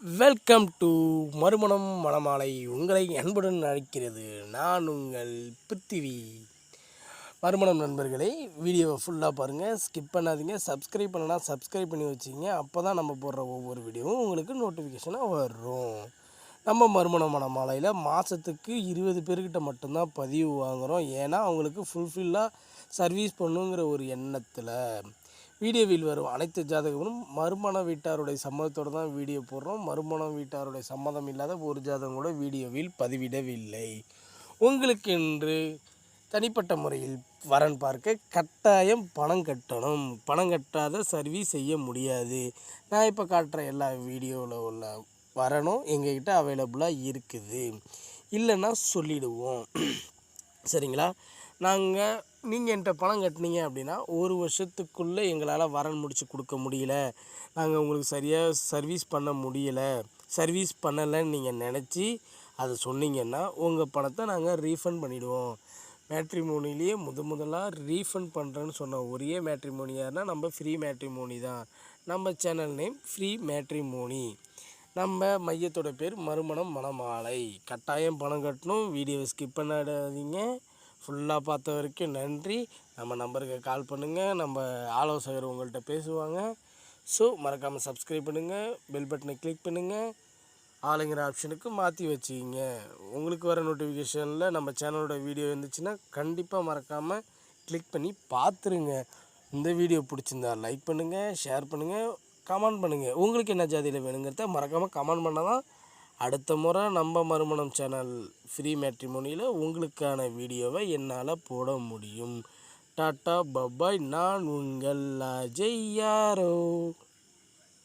Welcome to மறுமணம் மணமாலை. உங்களை அன்புடன் அழைக்கிறது நான் உங்கள் பிருத்திவி. மறுமணம் நண்பர்களே, வீடியோவை ஃபுல்லாக பாருங்கள், ஸ்கிப் பண்ணாதீங்க. சப்ஸ்கிரைப் பண்ணனா சப்ஸ்கிரைப் பண்ணி வச்சுக்கிங்க. அப்போ தான் நம்ம போடுற ஒவ்வொரு வீடியோவும் உங்களுக்கு நோட்டிஃபிகேஷனாக வரும். நம்ம மறுமணம் மணமாலையில் மாதத்துக்கு 20 பேர்கிட்ட மட்டும்தான் பதிவு வாங்குகிறோம். ஏன்னா அவங்களுக்கு ஃபுல்ஃபில்லாக சர்வீஸ் பண்ணுங்கிற ஒரு எண்ணத்தில். வீடியோவில் வரும் அனைத்து ஜாதகங்களும் மறுமண வீட்டாருடைய சம்மதத்தோடு தான் வீடியோ போடுறோம். மறுமண வீட்டாருடைய சம்மதம் இல்லாத ஒரு ஜாதகம் கூட வீடியோவில் பதிவிடவில்லை. உங்களுக்கு என்று தனிப்பட்ட முறையில் வரன் பார்க்க கட்டாயம் பணம் கட்டணும். பணம் கட்டாத சர்வீஸ் செய்ய முடியாது. நான் இப்போ காட்டுற எல்லா வீடியோவில் உள்ள வரணும் எங்ககிட்ட அவைலபிளாக இருக்குது. இல்லைன்னா சொல்லிவிடுவோம், சரிங்களா? நீங்கள் என்கிட்ட பணம் கட்டினீங்க அப்படின்னா 1 வருஷத்துக்குள்ளே எங்களால் வரன் முடித்து கொடுக்க முடியல, நாங்கள் உங்களுக்கு சரியாக சர்வீஸ் பண்ண முடியலை, சர்வீஸ் பண்ணலைன்னு நீங்கள் நினச்சி அதை சொன்னீங்கன்னா உங்கள் பணத்தை நாங்கள் ரீஃபண்ட் பண்ணிவிடுவோம். மேட்ரிமோனிலேயே முதலாக ரீஃபண்ட் பண்ணுறேன்னு சொன்ன ஒரே மேட்ரிமோனி யாருன்னா நம்ம ஃப்ரீ மேட்ரிமோனி தான். நம்ம சேனல் நேம் ஃப்ரீ மேட்ரிமோனி. நம்ம மையத்தோட பேர் மறுமணம் மணமாலை. கட்டாயம் பணம் கட்டணும். வீடியோவை ஸ்கிப் பண்ணாதீங்க. ஃபுல்லாக பார்த்த வரைக்கும் நன்றி. நம்ம நம்பருக்கு கால் பண்ணுங்கள், நம்ம ஆலோசகர் உங்கள்கிட்ட பேசுவாங்க. ஸோ மறக்காமல் சப்ஸ்கிரைப் பண்ணுங்கள், பெல் பட்டனை கிளிக் பண்ணுங்கள், ஆளுங்கிற ஆப்ஷனுக்கு மாற்றி வச்சுக்கிங்க. உங்களுக்கு வர நோட்டிஃபிகேஷனில் நம்ம சேனலோட வீடியோ இருந்துச்சுன்னா கண்டிப்பாக மறக்காமல் கிளிக் பண்ணி பார்த்துருங்க. இந்த வீடியோ பிடிச்சிருந்தா லைக் பண்ணுங்கள், ஷேர் பண்ணுங்கள், கமெண்ட் பண்ணுங்கள். உங்களுக்கு என்ன ஜாதியில் வேணுங்கிறத மறக்காமல் கமெண்ட் பண்ணால் தான் அடுத்த முறை நம்ம மறுமணம் சேனல் ஃப்ரீ மேட்ரிமோனியில் உங்களுக்கான வீடியோவை என்னால் போட முடியும். Tata bye bye. நான் உங்கள் அஜய் யாரோ.